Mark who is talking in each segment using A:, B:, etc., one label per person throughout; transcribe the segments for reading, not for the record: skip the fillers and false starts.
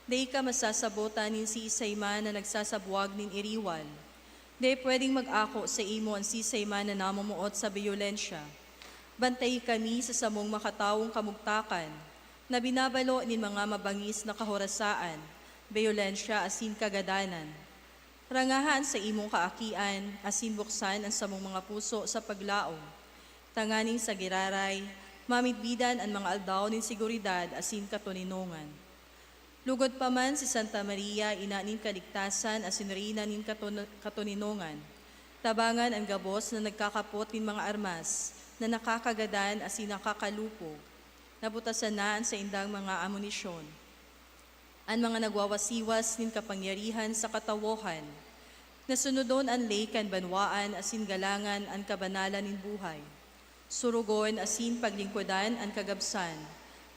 A: Day ka masasabotan nin si isayman na nagsasabuag nin iriwal. Day pwedeng mag-ako sa imo ang si isayman na namumuot sa biyolensya. Bantay kami sa samong makatawong kamugtakan, na binabalo nin mga mabangis na kahorasaan, biyolensya asin kagadanan. Rangahan sa imong kaakian, asin buksan ang samong mga puso sa paglaom. Tanganing sa giraray, mamidbidan ang mga aldaw nin seguridad asin katuninongan. Lugod pa man si Santa Maria, ina nin kaligtasan asin rina nin katuninongan. Tabangan ang gabos na nagkakapot nin mga armas, na nakakagadan asin nakakalupog. Nabutasan na sa indang mga amunisyon. Ang mga nagwawasiwas nin kapangyarihan sa katawohan, nasunodon ang lay kan banwaan asin galangan ang kabanalan nin buhay. Surugon asin paglingkodan ang kagabsan,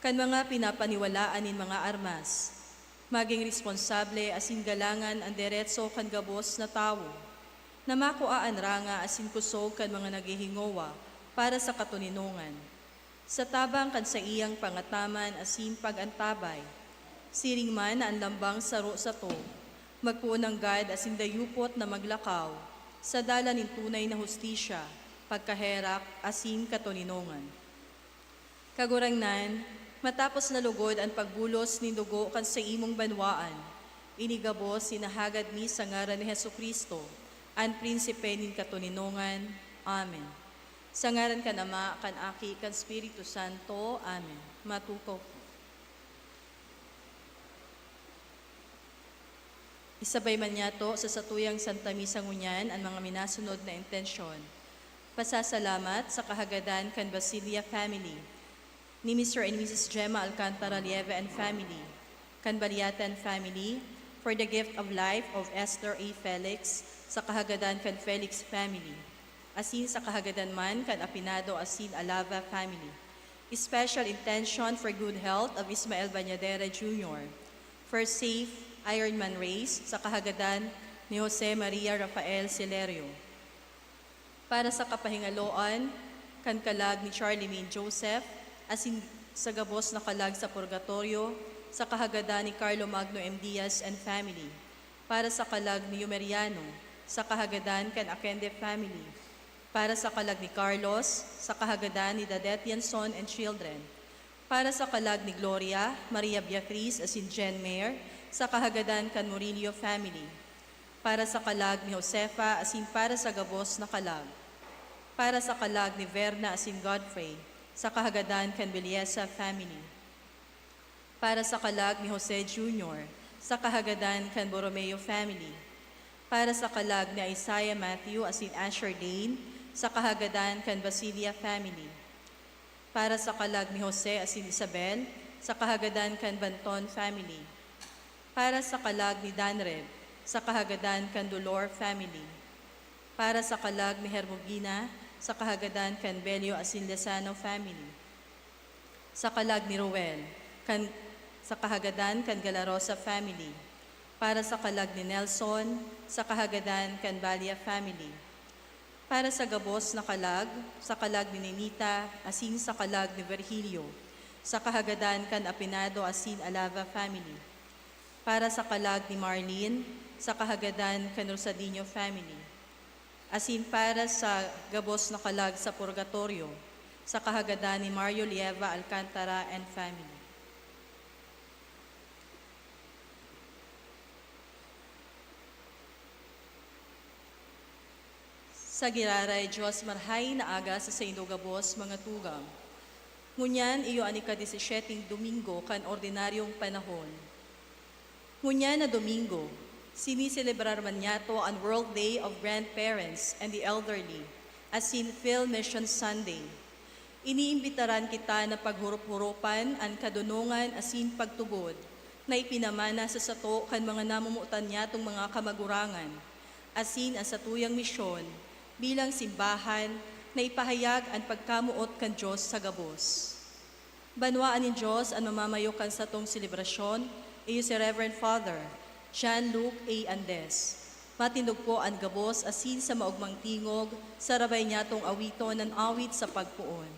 A: kan mga pinapaniwalaan nin mga armas. Maging responsable asin galangan ang deretso kan gabos na tawo, na makuaan ranga asin kusog kan mga naghihingowa para sa katuninongan. Sa tabang kan sa iyang pangataman asin pagantabay, siring man ang lambang saro sa to, magpuunang gad asin dayupot na maglakaw, sa dala nin tunay na hustisya, pagkaherak asin katuninongan. Kagurangnan, matapos na lugod ang pagbulos ni dugo kan sa imong banwaan, inigabos sinahagad mi sa ngaran ni Hesukristo, ang prinsipe nin katuninongan. Amen. Sa ngaran kan Ama, kan Aki, kan Espiritu Santo. Amen. Matukaw po. Isabay man niya to sa satuyang Santa Misa ngunyan ang mga minasunod na intensyon. Pasasalamat sa kahagadan kan Basilia family, ni Mr. and Mrs. Gemma Alcantara Lieve and family, kan Baliatan family, for the gift of life of Esther A. Felix, sa kahagadan kan Felix family, asin sa kahagadan man kan Apinado asin Alava family. Special intention for good health of Ismael Banyadera Jr., for safe Ironman race sa kahagadan ni Jose Maria Rafael Silerio. Para sa kapahingaloan, kan kalag ni Charlemagne Joseph, asin sa gabos na kalag sa purgatorio, sa kahagadan ni Carlo Magno M. Diaz and family. Para sa kalag ni Yumeriano, sa kahagadan kan Akende family. Para sa kalag ni Carlos, sa kahagadan ni Dadet Yanson and children. Para sa kalag ni Gloria, Maria Beatriz asin Jen Mayer, sa kahagadan kan Murillo family. Para sa kalag ni Josefa asin para sa gabos na kalag. Para sa kalag ni Verna asin Godfrey, sa kahagadan kan Beliesa family. Para sa kalag ni Jose Jr., sa kahagadan kan Borromeo family. Para sa kalag ni Isaiah Matthew asin Asher Dane, sa kahagadan kan Basilia family. Para sa kalag ni Jose asin Isabel, sa kahagadan kan Banton family. Para sa kalag ni Danred, sa kahagadan kan Dolor family. Para sa kalag ni Hermogina, sa kahagadan kan Belio asin Lesano family. Sa kalag ni Roel, sa kahagadan kan Galarosa family. Para sa kalag ni Nelson, sa kahagadan kan Balia family. Para sa gabos na kalag, sa kalag ni Nenita, asin sa kalag ni Virgilio, sa kahagadan kan Apinado asin Alava family. Para sa kalag ni Marlene, sa kahagadan kan Rosadinho family. Asin para sa gabos na kalag sa purgatorio, sa kahagadan ni Mario Lieva Alcantara and family. Sa giraray, Diyos marhay na aga sa indogabos mga tugam. Ngunyan iyo ani ka 17 Domingo kan ordinaryong panahon. Ngunyan na Domingo, siniselebrar man niyato ang World Day of Grandparents and the Elderly, as in Phil Mission Sunday. Iniimbitaran kita na paghurup-hurupan ang kadunungan asin pagtubod na ipinamana sa sato kan mga namumutan niyatong mga kamagurangan, asin ang satuyang misyon, bilang simbahan na ipahayag ang pagkamuot kan Diyos sa gabos. Banwaan ni Diyos ang mamamayokan sa tong selebrasyon, iyo si Reverend Father Jean-Luc A. Andes. Matindog po ang gabos asin sa maugmang tingog, sarabay niya tong awito ng awit sa pagpuon.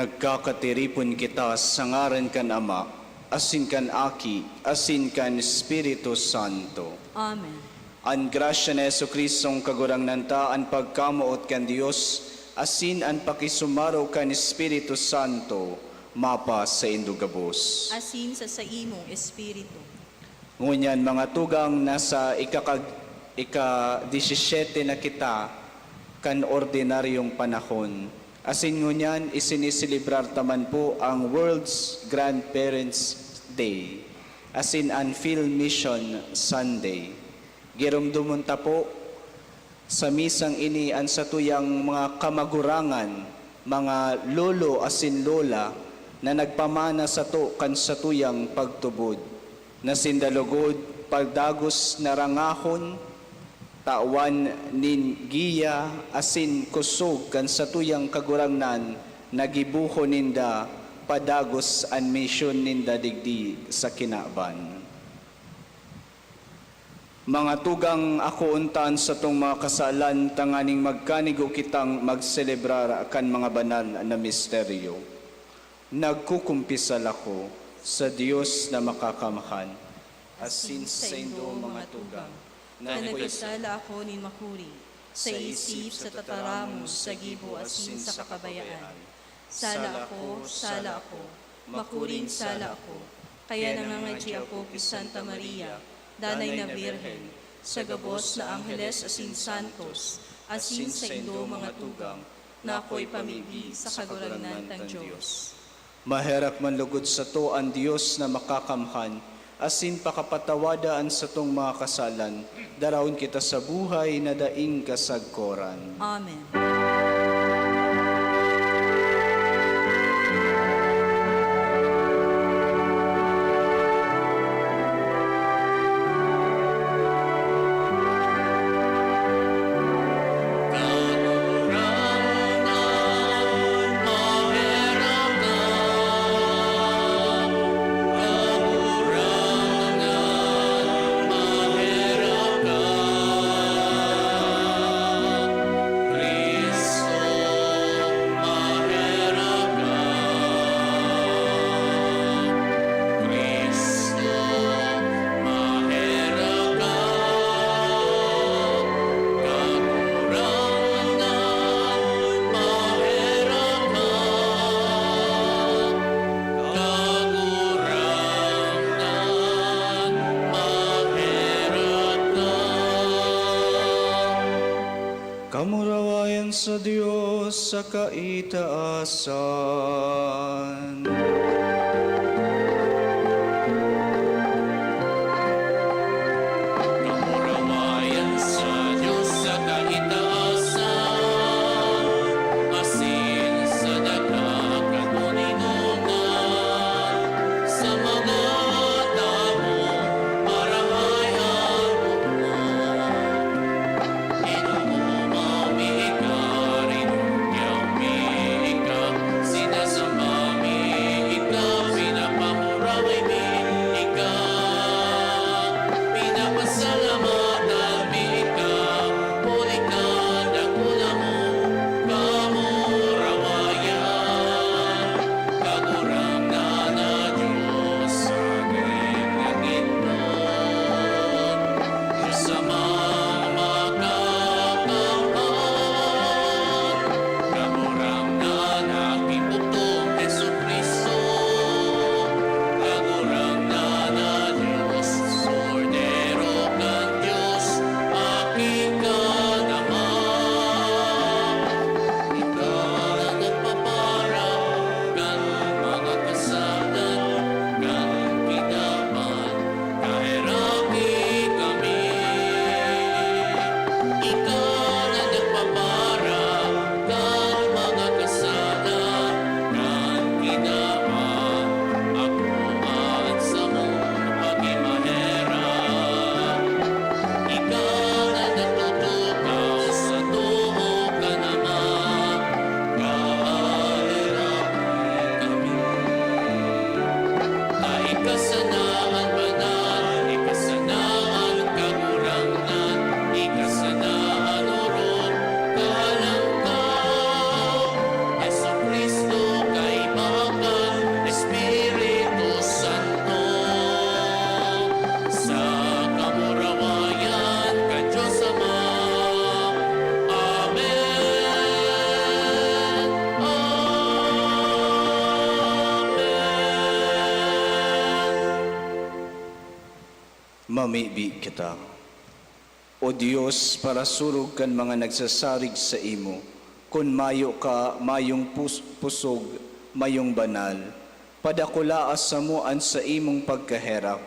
B: Nagkakatiripon kita sa ngaran kan Ama, asin kan Aki, asin kan Espiritu Santo.
A: Amen.
B: An grasya ni Yesu Kristong kagurangnan ta, an pagkamuot kan Dios, asin an pakisumaro kan Espiritu Santo, mapa sa indugabos.
A: Asin sa imong espiritu.
B: Ngunyan mga tugang nasa ika-17 na kita kan ordinaryong panahon. Asin ngunyan isinisilibrar taman po ang World's Grandparents Day. Asin an Field Mission Sunday. Girumdumunta po sa misang ini ang satuyang mga kamagurangan, mga lolo asin lola na nagpamana sa to kan satuyang pagtubod. Na sindalugod, pagdagos na rangahon, tawan nin giya asin kusog kan satuyang kagurangnan, nagibuho ninda padagos an misyon ninda digdi sa kinaban. Mga tugang ako untaan sa tong mga kasalan, tanganing magkanigo kitang magselebrar kan mga banal na misteryo. Nagkukumpisal ako sa Diyos na makakamahan, asin sa indo mga tugang,
A: Na nagkasala ako nin makuri, sa isip, sa tataramo, sa gibo, asin sa kakabayaan. Sala ako, makuring sala ako. Kaya nangangadji ako kay Santa Maria, Danay na Birhen, sa gabos na Angeles asin Santos, asin sa indo mga tugang, na ako'y pamigi sa kagurangnan ng Diyos.
B: Maherap man lugod sa to ang Diyos na makakamhan, asin pakapatawadaan sa tong mga kasalan, darawon kita sa buhay na daing kasagkoran.
A: Amen.
B: Kamurawayan sa Diyos sa kaitaasan.
C: Kamurawayan sa Diyos sa kaitaasan, asin sa daghang katuninungan, sa mga tao marahayag mo. Inuumami ka, rinugyaw mi ka, sinasamba mi ka, pinapamuraway mi ka, pinapasalamatan mi ka, muli ka, dakula mo, kamurawayan, kagurang na Diyos sa langit nun, Diyos sa mga makakamhan, kagurang na nakiputong Jesucristo, kagurang na Diyos, sordero kan Diyos, aking ka naman. Ikaw na nagpapara kan mga kasalan, kan kinaban, kahirami kami. Ikaw na nagpapara kan mga kasalan, kan kinaban, ako at sa mong pagimahera. Ikaw na natutukaw sa tuho ka naman, kahirap kami. Na ikasanaan banal, ikasanaan kagurangnan, ikasanaan urot, kahalangkaw. Jesucristo kay
B: Mamibi kita. O Dios, para surog kan mga nagsasarig sa imo, kun mayo ka, mayong pusog, mayong banal, padakulaas sa muan sa imong pagkaherap,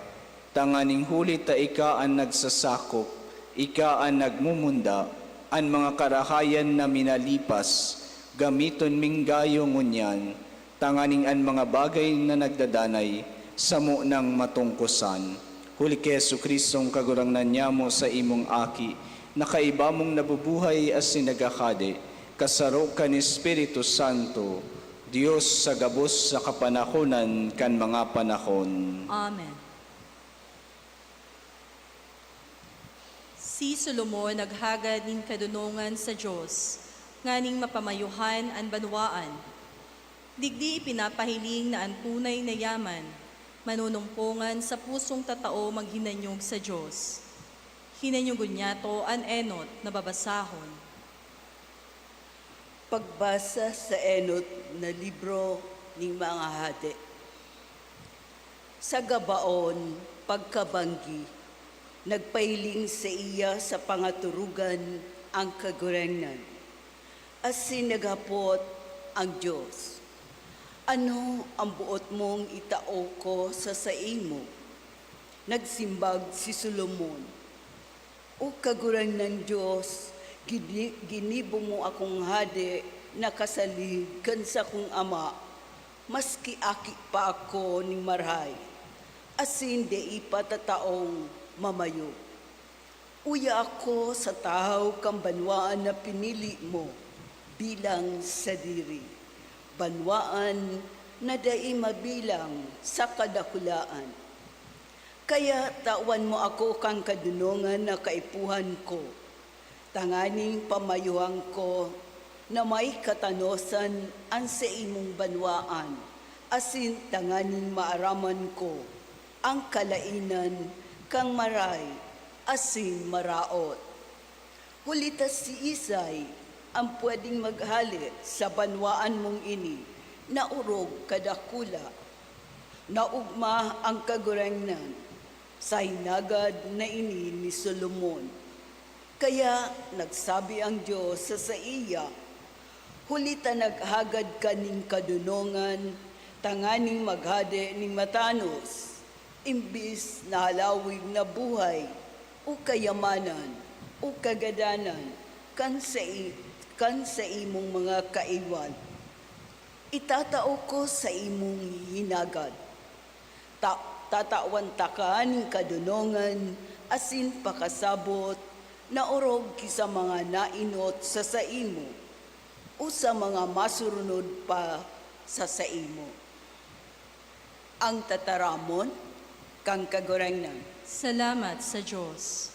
B: tanganing huli ta ika ang nagsasakop, ika ang nagmumunda, ang mga karahayan na minalipas, gamiton minggayo ngunyan, tanganing ang mga bagay na nagdadanay, samo ng matungkusan. Huli kay Jesucristong kagurangnan niya mo sa imong aki, nakaiba mong nabubuhay as sinagakade, kasaro ka ni Espiritu Santo, Diyos sa gabos sa kapanahonan kan mga panahon.
A: Amen. Si Solomon naghagad ning kadunungan sa Diyos, nganing mapamayuhan an banwaan. Digdi ipinapahiling na ang tunay na yaman, manunumpungan sa pusong tatao maghinanyog sa Diyos. Hinanyugon niya to an enot na babasahon.
D: Pagbasa sa enot na libro ng mga hade. Sa gabaon, pagkabanggi, nagpailing sa iya sa pangaturugan ang kagurangnan. Asin naghapot ang Diyos. Ano ang buot mong itao ko sa saimo? Nagsimbag si Solomon. O kagurang ng Diyos, ginibo mo akong hade na kasalig kan sa kong ama, maski aki pa ako ning marhay, asin de ipatataong mamayo. Uya ako sa tahaw kang banwaan na pinili mo bilang sadiri. Banwaan na dai mabilang sa kadakulaan. Kaya tawan mo ako kang kadunungan na kaipuhan ko, tanganing pamayuhan ko na may katanosan ang sa imong banwaan, asin tanganing maaraman ko ang kalainan kang maray, asin maraot. Hulita si Isay, ang pwedeng maghalit sa banwaan mong ini, na urog kadakula, naugma ang kagurangnan, sa hinagad na ini ni Solomon. Kaya nagsabi ang Diyos sa iya, hulita naghagad ka ning kadunongan, tanganing maghade ning matanos, imbis na halawig na buhay, o kayamanan, o kagadanan, kan sa imong mga kaiwan. Itatao ko sa imong hinagad. Tatawan ka ning kadunongan, asin pakasabot, na orog kisa mga nainot sa saimo, o sa mga masurunod pa sa saimo. Ang tataramon, kang kagurangnan.
A: Salamat sa Diyos.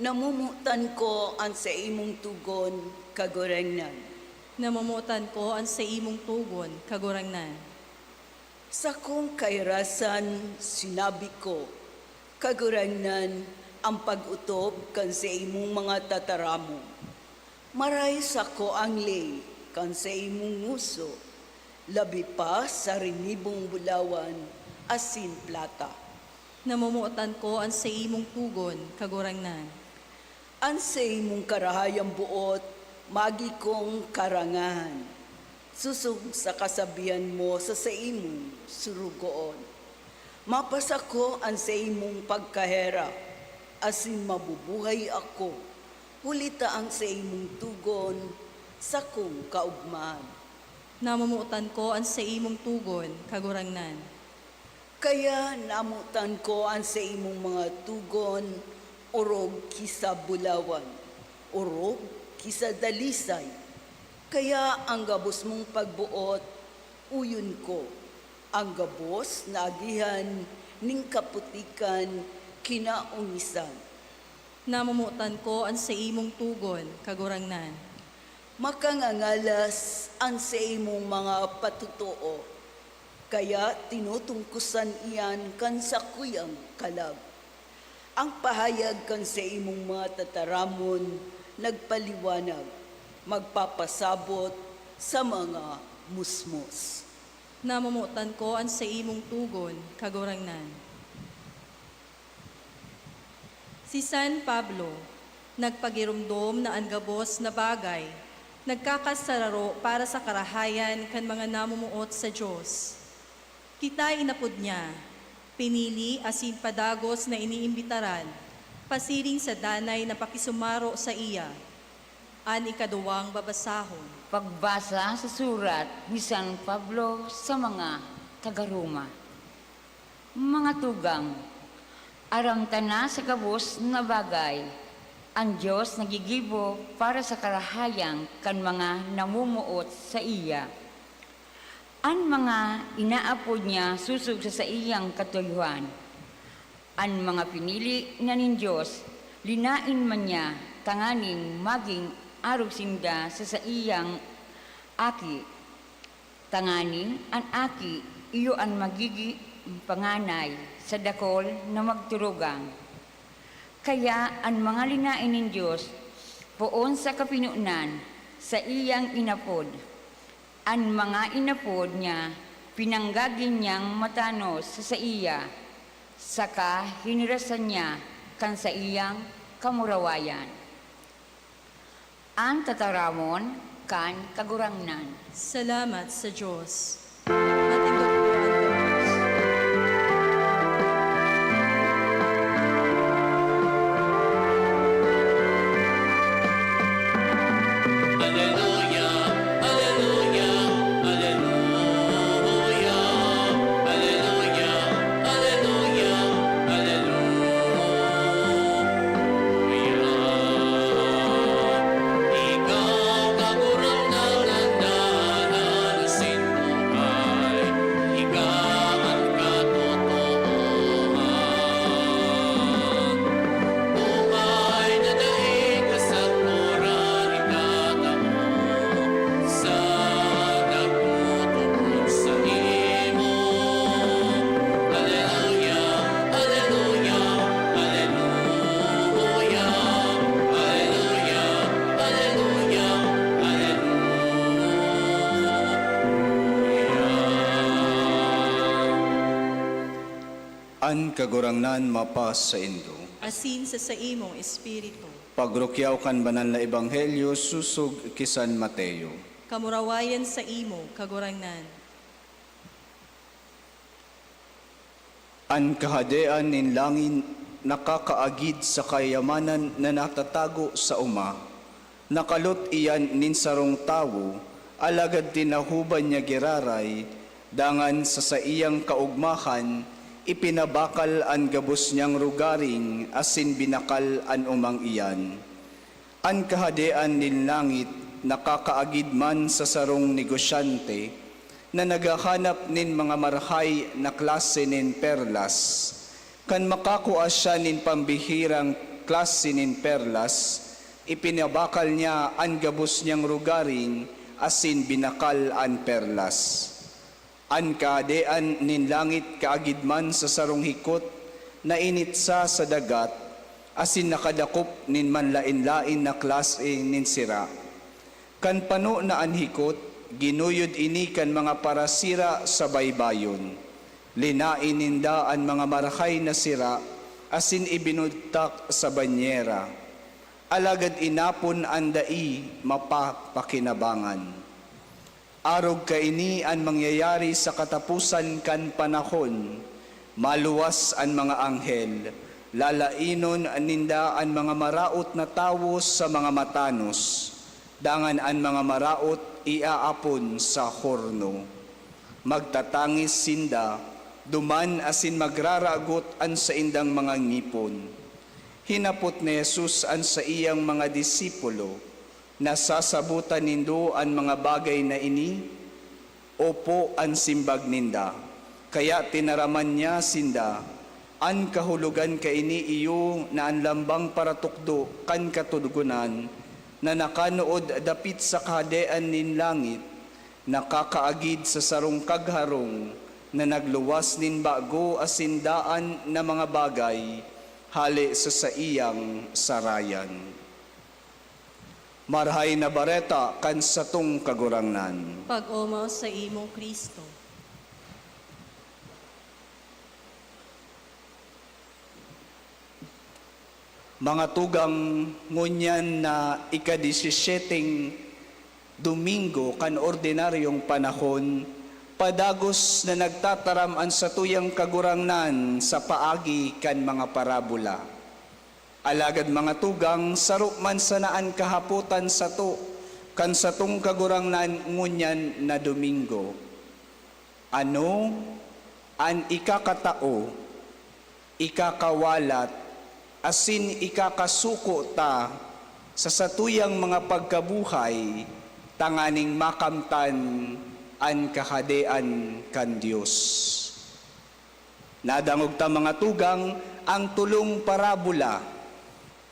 D: Namumutan ko ang sa imong tugon, kagurangnan.
A: Namumutan ko ang sa imong tugon, kagurangnan.
D: Sa kong kairasan, sinabi ko, kagurangnan ang pag-utob kan sa imong mga tataramo. Maray sa ko ang lay kan sa imong nguso, labi pa sa rinibong bulawan, asin plata.
A: Namumutan ko ang sa imong tugon, kagurangnan.
D: Ang sa imong karahayang buot, magi kong karangahan. Susog sa kasabihan mo sa imong surugoon. Mapasa ko ang sa imong pagkahera, asin mabubuhay ako. Hulita ang sa imong tugon, sa kong kaugmahan.
A: Namumutan ko ang sa imong tugon, kagurangnan.
D: Kaya namutan ko ang sa imong mga tugon, orog kisa bulawan, orog kisa dalisay. Kaya ang gabos mong pagbuot, uyon ko. Ang gabos na agihan ning kaputikan kinaungisan.
A: Namumutan ko ang sa imong tugon, kagurangnan.
D: Makangangalas ang sa imong mga patutuo, kaya tinutungkusan iyan kan sa kuyang kalag. Ang pahayag kan sa imong mga tataramon, nagpaliwanag, magpapasabot sa mga musmos.
A: Namumutan ko ang sa imong tugon, kagurangnan. Si San Pablo, nagpagirumdom na anggabos na bagay, nagkakasararo para sa karahayan kan mga namumuot sa Diyos. Kita inapod niya, pinili asin padagos na iniimbitaran, pasiring sa danay na pakisumaro sa iya. An ikaduwang babasahon.
E: Pagbasa sa surat ni San Pablo sa mga taga-Roma. Mga tugang, aram tana sa gabos na bagay, ang Diyos nagigibo para sa karahayang kan mga namumuot sa iya. Ang mga inaapod niya susog sa iyang katuyuhan. Ang mga pinili na nin Diyos, linain man niya tanganing maging arog sinda sa iyang aki. Tanganing ang aki iyo ang magigi panganay sa dakol na magturugang. Kaya ang mga linain ng Diyos poon sa kapinunan sa iyang inapod. Ang mga inapod niya pinanggagin niyang matanos sa iya, saka hinirasan niya kan sa iyang kamurawayan. Ang tataramon kan kagurangnan.
A: Salamat sa Diyos. Ating magpuan gabos.
C: Alleluia, alleluia, alleluia, alleluia, alleluia, alleluia. Ikaw kagurang nananasin buhay, ikaw ang katotohanan. Buhay na daig kasagpuran itatamo sa nagtutuon sa imo. Alleluia, alleluia, alleluia, alleluia, alleluia, alleluia.
B: An kagurangnan mapas sa indo.
A: Asin sa imong espiritu.
B: Pagrukyaw kan banal na ebanghelyo susog kisan Mateo.
A: Kamurawayan sa imo, kagurangnan.
B: An kahadean nin langin nakakaagid sa kayamanan na natatago sa uma. Nakalot iyan nin sarong tawo, alagad tinahuban niya giraray, dangan sa iyang kaugmahan, ipinabakal an gabos niyang rugaring, asin binakal an umang iyan. An kahadean nin langit, nakakaagid man sa sarong negosyante, na naghahanap nin mga marhay na klase nin perlas. Kan makakuha siya nin pambihirang klase nin perlas, ipinabakal niya an gabos niyang rugaring, asin binakal an perlas. An kadean nin langit kaagid man sa sarong hikot, na initsa sa dagat, asin nakadakop nin manlain-lain na klase nin sira. Kan pano na an hikot, ginuyod ini kan mga parasira sa baybayon. Linain ninda ang mga marhay na sira, asin ibinudtak sa banyera. Alagad inapon ang dai mapapakinabangan. Arog kaini ang mangyayari sa katapusan kan panahon, maluwas ang mga anghel, lalainon ninda ang mga maraot na tawo sa mga matanos, dangan ang mga maraot iaapon sa horno. Magtatangis sinda, duman asin magraragot an sa indang mga ngipon. Hinapot ni Jesus an sa iyang mga disipulo, nasasabutan nindo ang mga bagay na ini, opo ang simbag ninda. Kaya tinaraman niya sinda, an kahulugan ka ini iyo na ang lambang para tukdo kan katulugunan, na nakanood dapit sa kahadean nin langit, nakakaagid sa sarong kagharong, na nagluwas nin bago asindaan na mga bagay, hali sa iyang sarayan. Marhay na bareta kan satong kagurangnan.
A: Pag-umaw sa imong Kristo.
B: mga tugang ngunyan na ika-17 Domingo kan ordinaryong panahon, padagos na nagtataram ang satuyang kagurangnan sa paagi kan mga parabola. Alagad mga tugang, sarup man sanaan kahaputan sa to, kan satong kagurangnan ngunyan na Domingo. Ano an ikakatao, ikakawalat, asin ikakasuko ta sa satuyang mga pagkabuhay, tanganing makamtan an kahadean kan Dios. Nadangog ta mga tugang ang tulong parabola.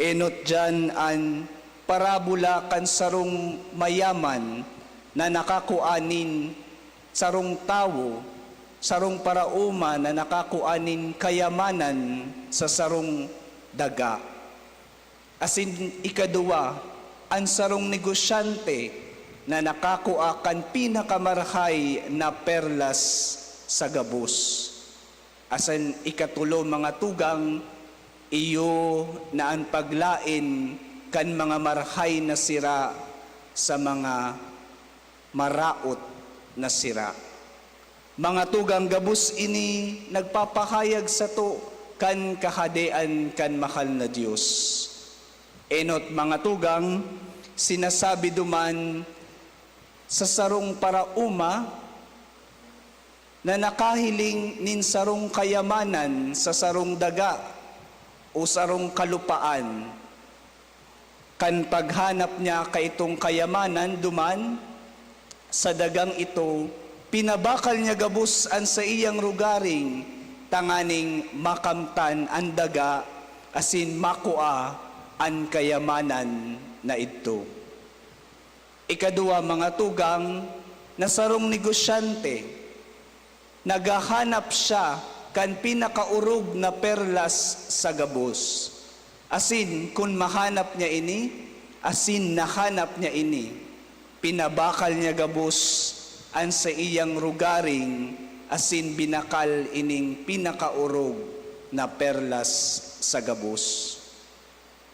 B: Enot dyan an parabola kan sarong mayaman na nakakuanin sarong tawo, sarong parauma na nakakuanin kayamanan sa sarong daga. Asin ikaduwa, ang sarong negosyante na nakakua kan pinakamarhay na perlas sa gabos. Asan ikatulo mga tugang, iyo na ang paglain kan mga marhay na sira sa mga maraot na sira. Mga tugang gabos ini nagpapahayag sa to kan kahadean kan mahal na Diyos. Enot mga tugang, sinasabi duman sa sarong parauma na nakahiling nin sarong kayamanan sa sarong daga o sarong kalupaan. Kan paghanap niya kaitong kayamanan duman sa dagang ito, pinabakal niya gabus an sa iyang rugaring, tanganing makamtan ang daga, asin makua ang kayamanan na ito. Ikaduwa mga tugang, na sarong negosyante, naghahanap siya kan pinakaurog na perlas sa gabos. Asin kung mahanap niya ini, asin nahanap niya ini, pinabakal niya gabos an sa iyang rugaring, asin binakal ining pinakaurog na perlas sa gabos.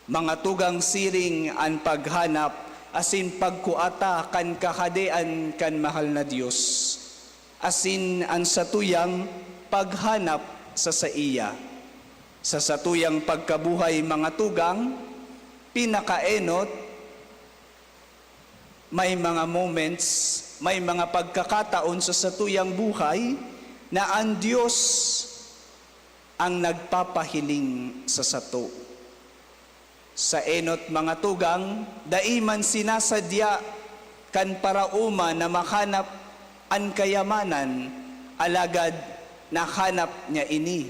B: Mga tugang siring ang paghanap, asin pagkuata kan kahadean kan mahal na Diyos, asin ang satuyang paghanap sa iya. Sa satuyang pagkabuhay mga tugang, pinakaenot, may mga moments, may mga pagkakataon sa satuyang buhay na ang Diyos ang nagpapahiling sa sato. Sa enot mga tugang, daiman sinasadya kan parauma na mahanap ang kayamanan, alagad nahanap niya ini.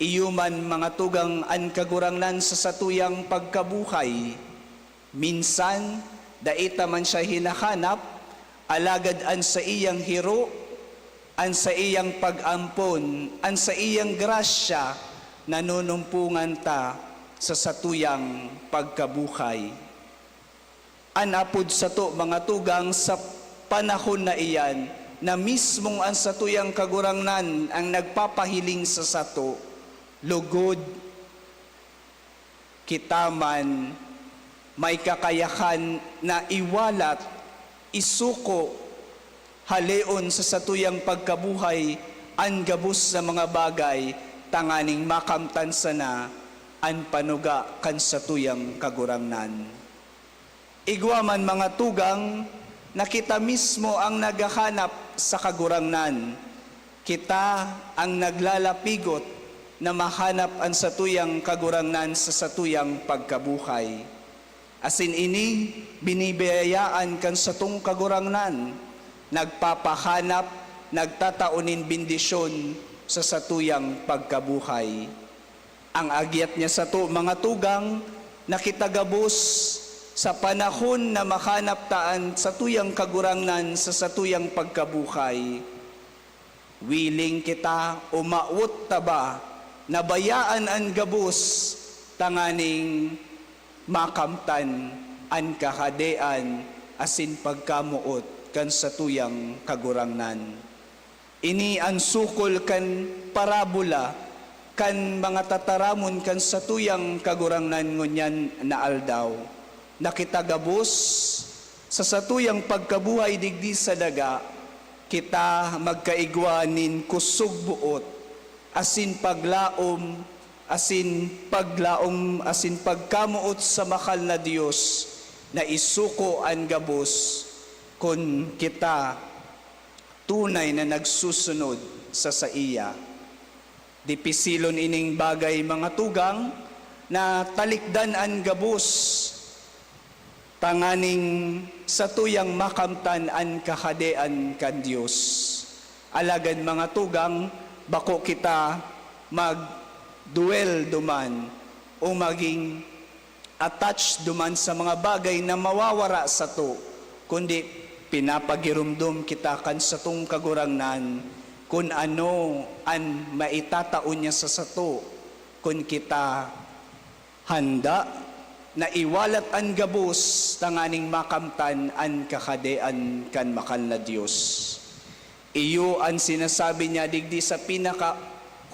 B: Iyuman mga tugang ang kagurangnan sa satuyang pagkabuhay. Minsan, daita man siya hinahanap, alagad an sa iyang hiro, an sa iyang pag-ampon, an sa iyang grasya, nanunumpungan ta sa satuyang pagkabuhay. Anapod sa to mga tugang sa panahon na iyan, na mismong ang satuyang kagurangnan ang nagpapahiling sa sato, lugod, kitaman, may kakayahan na iwalat, isuko, haleon sa satuyang pagkabuhay, ang gabos na mga bagay, tanganing makamtan sana, an panuga kan satuyang kagurangnan. Igwaman mga tugang, na kita mismo ang naghahanap sa kagurangnan. Kita ang naglalapigot na mahanap ang satuyang kagurangnan sa satuyang pagkabuhay. Asin ini, binibiyayaan kan satong kagurangnan, nagpapahanap, nagtataunin bendisyon sa satuyang pagkabuhay. Ang agyat niya sa to, mga tugang, nakitagabos sa panahon na mahanap taan sa tuyang kagurangnan sa satuyang pagkabuhay. Willing kita umaot taba, nabayaan ang gabos, tanganing makamtan an kahadean, asin pagkamuot kan satuyang kagurangnan. Ini ang sukol kan parabola, kan mga tataramon kan sa tuyang kagurangnan ngunyan na aldaw. Nakitagabos sa satuyang pagkabuhay digdi sa daga, kita magkaigwanin kusog buot, asin paglaom, asin pagkamuot sa makal na Dios, na isuko ang gabos, kun kita tunay na nagsusunod sa saiya. Dipisilon ining bagay mga tugang, na talikdan ang gabos, tanganing sa tuyang makamtan ang kahadean kan Dios. Alagad mga tugang, bako kita mag-duel duman o maging attached duman sa mga bagay na mawawara sa to, kundi pinapagirumdum kita kan sa tong kagurangnan kung ano ang maitataon niya sa sato, kung kita handa na iwalat ang gabos tanganing makamtan ang kakadean kan makal na Diyos. Iyo ang sinasabi niya digdi sa pinaka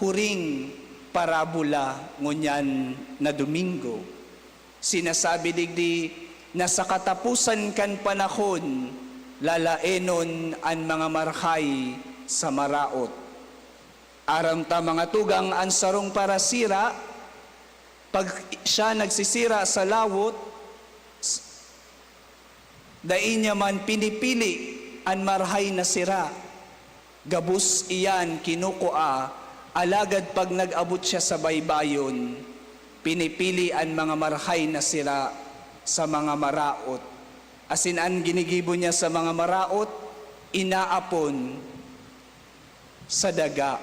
B: huring parabola ngunyan na Domingo. Sinasabi digdi na sa katapusan kan panahon, lalaenon ang mga marhay sa maraot. Aram ta mga tugang ang sarong parasira, pag siya nagsisira sa lawot, dain niya man pinipili ang marhay na sira. Gabus iyan kinukuha, alagad pag nag-abot siya sa baybayon, pinipili ang mga marhay na sira sa mga maraot. Asin ang ginigibo niya sa mga maraot, inaapon sa daga,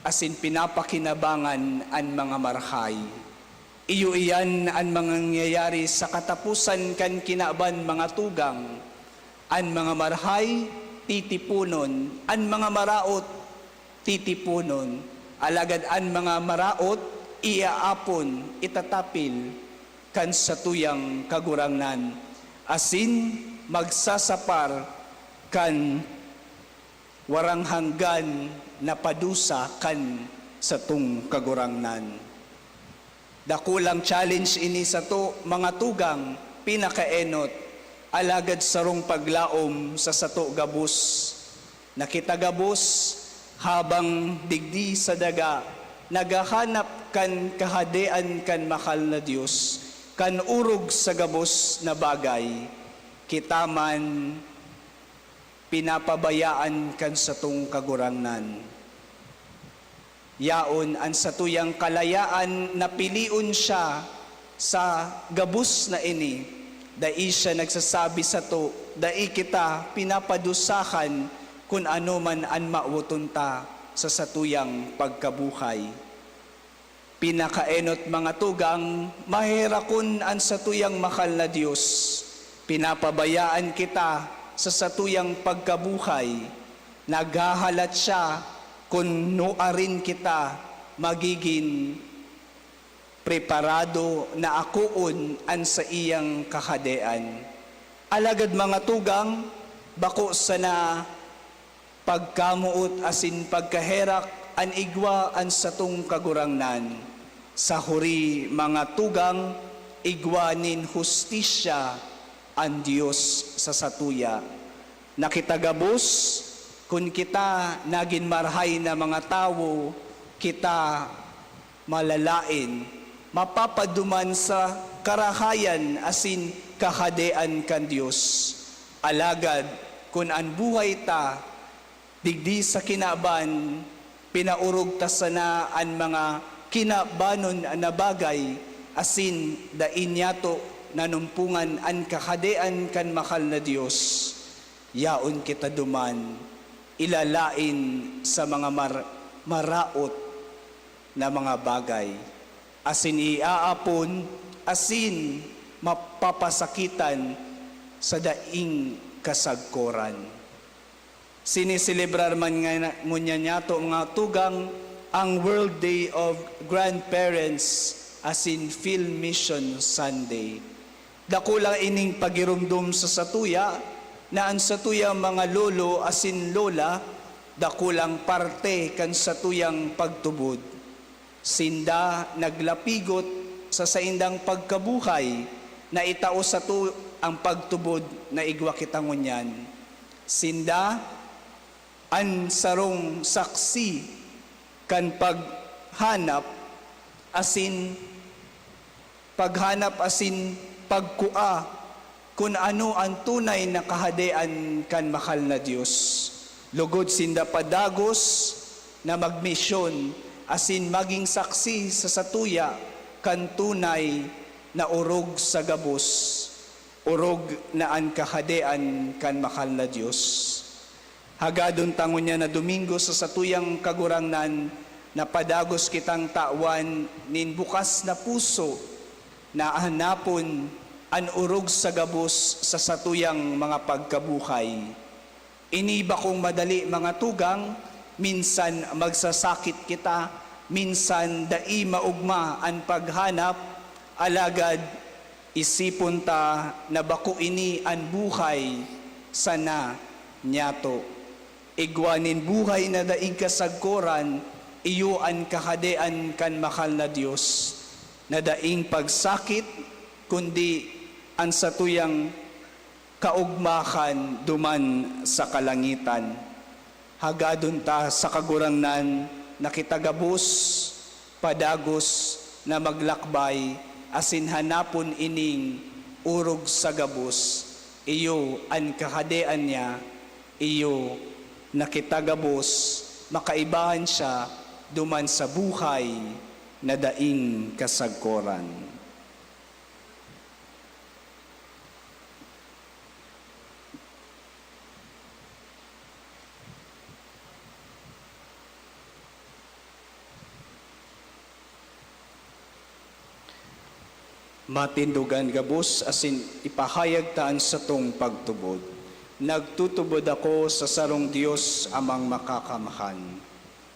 B: asin pinapakinabangan ang mga marhay. Iyo iyan ang mga nangyayari sa katapusan kan kinaban mga tugang. Ang mga marhay, titipunon. Ang mga maraot, titipunon. Alagad ang mga maraot, iaapon, itatapil, kan sa tuyang kagurangnan. Asin, magsasapar, kan warang hanggan na padusa kan sa tung kagurangnan. Dakulang challenge ini sa to, mga tugang, pinakaenot, alagad sarong paglaom sa sato gabos. Nakita gabos, habang digdi sa daga, nagahanap kan kahadean kan makal na Diyos, kan urog sa gabos na bagay, kita man pinapabayaan kan sa tong kagurangnan. Yaon ang satuyang kalayaan na piliun siya sa gabus na ini, dai siya nagsasabi sa to, dai kita pinapadusahan kung ano man ang mautunta sa satuyang pagkabuhay. Pinakaenot mga tugang, mahirakon ang satuyang makal na Diyos, pinapabayaan kita sa satuyang pagkabuhay, naghahalat siya kung nuarin kita magiging preparado na akuon an sa iyang kahadean. Alagad mga tugang, bako sana pagkamuot asin pagkaherak an igwa an sa tung kagurangnan. Sa huri mga tugang, igwanin hustisya ang Diyos sa satuya. Nakitagabos, kung kita naging marhay na mga tao, kita malalain, mapapaduman sa karahayan asin kahadean kan Diyos. Alagad, kung ang buhay ta, digdi sa kinaban, pinaurog ta sana ang mga kinabanon na bagay, asin dain yato nanumpungan ang kahadean kan makal na Diyos. Yaon kita duman, ilalain sa mga maraot na mga bagay. Asin iaapon, asin mapapasakitan sa daing kasagkoran. Siniselebrar man ngunyan yato mga tugang ang World Day of Grandparents asin Field Mission Sunday. Dakulang ining pagirumdum sa satuya, na ang satuyang mga lolo asin lola, dakulang parte kan satuyang pagtubod. Sinda naglapigot sa saindang pagkabuhay na itao sa tu ang pagtubod na igwa kita ngunyan. Sinda an sarong saksi kan paghanap asin pagkua kung ano ang tunay na kahadean kan mahal na Diyos. Lugod sinda padagos na magmisyon asin maging saksi sa satuya kan tunay na urog sa gabos, urog na ang kahadean kan mahal na Diyos. Hagadon tangon niya na Domingo sa satuyang kagurangnan na padagos kitang tawan nin bukas na puso na hanapon an urog sa gabos sa satuyang mga pagkabuhay. Iniba kong madali mga tugang, minsan magsasakit kita, minsan dai maugma an paghanap, alagad isipon ta na bako ini an buhay sana nyato. Igwanin buhay na daig kasagkoran, iyo an kahadean kan mahal na Diyos, na daing pagsakit, kundi ang satuyang kaugmakan duman sa kalangitan. Hagadon ta sa kagurangnan na kitagabos, padagos na maglakbay, asin hanapon ining urog sa gabos, iyo ang kahadean niya, iyo na kitagabos, makaibahan siya duman sa buhay na daing kasagkoran. Matindugan gabos asin ipahayag taan sa tong pagtubod. Nagtutubod ako sa sarong Dios amang makakamahan.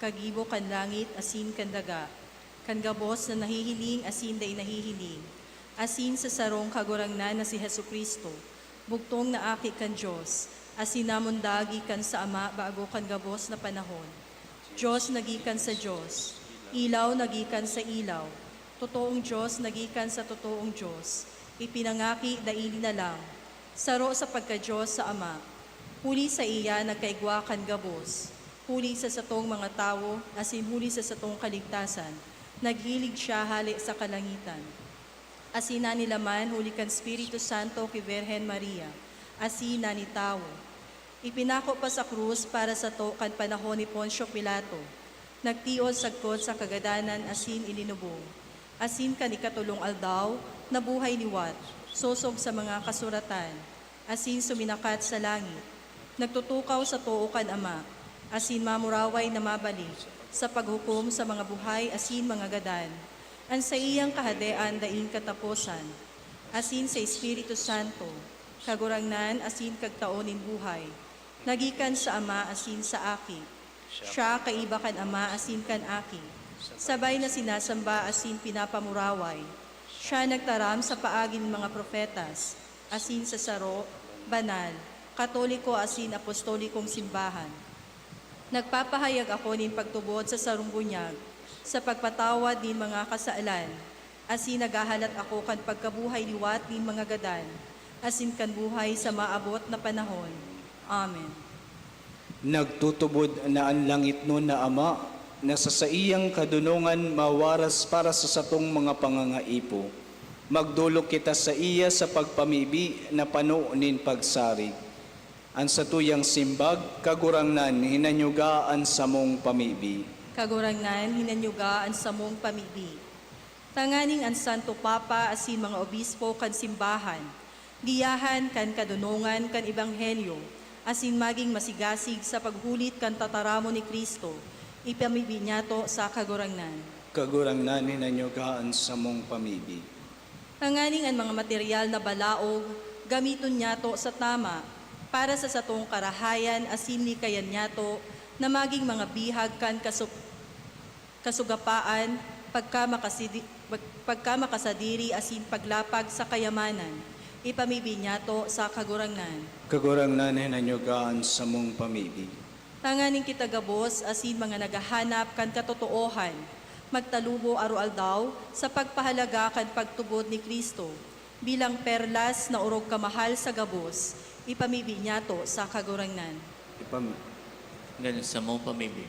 A: Kagibo kan langit, asin kan daga, kan gabos na nahihiling, asin day nahihiling, asin sa sarong kagurangnan na si Hesu Kristo, bugtong na aki kan Diyos, asin namon dagi kan sa Ama bago kan gabos na panahon. Diyos nagikan sa Diyos, ilaw nagikan sa ilaw, totoong Diyos nagikan sa totoong Diyos, ipinangaki daili na lang, saro sa pagka-Diyos sa Ama, huli sa iya nagkaigwa kan gabos, huli sa satong mga tao, asin huli sa satong kaligtasan, naghilig siya hali sa kalangitan. Asin na nilaman huli kan Espiritu Santo kay Virgen Maria, asin na ni tao. Ipinako pa sa krus para sa to kan panahon ni Poncio Pilato, nagtiod sagkod sa kagadanan asin ilinubong. Asin kan ikatulong aldaw, nabuhay liwat, sosog sa mga kasuratan, asin suminakat sa langit, nagtutukaw sa too kan Ama, asin mamuraway na mabalik, sa paghukom sa mga buhay asin mga gadan, an sa iyang kahadean daing katapusan, asin sa Espiritu Santo, kagurangnan asin kagtaonin buhay, nagikan sa Ama asin sa aki, siya kaiba kan Ama asin kan aki, sabay na sinasamba asin pinapamuraway. Siya nagtaram sa paaging mga profetas, asin sa saro, banal, katoliko asin apostolikong simbahan. Nagpapahayag ako nin pagtubod sa sarong bunyag, sa pagpatawad nin mga kasaalan, asin nagahalat ako kan pagkabuhay liwat nin mga gadan, asin kan buhay sa maabot na panahon. Amen.
B: Nagtutubod na ang langit nun na Ama, na sa iyang kadunungan mawaras para sa satong mga pangangaipo. Magdulok kita sa iya sa pagpamibi na panuunin pagsarig. Ang satuyang simbag, kagurangnan, hinanyugaan sa mong pamibi.
A: Kagurangnan, hinanyugaan sa mong pamibi. Tanganing ang Santo Papa asin mga obispo kan simbahan, giyahan kan kadunungan kan ebanghelyo, asin maging masigasig sa paghulit kan tataramo ni Kristo, ipamibi niya to sa kagurangnan.
B: Kagurangnan, hinanyugaan sa mong pamibi.
A: Tanganing ang mga material na balaog, gamiton niya to sa tama, para sa satong karahayan asin likayan niya to, na maging mga bihag kan kasugapaan, pagka makasadiri asin paglapag sa kayamanan, ipamibi niya to sa kagurangnan.
B: Kagurangnan, hinanyugaan sa mong pamibi.
A: Tanganing kita gabos asin mga nagahanap kan katotoohan, magtalubo arualdaw sa pagpahalaga kan pagtubod ni Kristo bilang perlas na urog kamahal sa gabos, ipamibi niyato sa kagurangnan.
C: Ganun sa mong pamibig.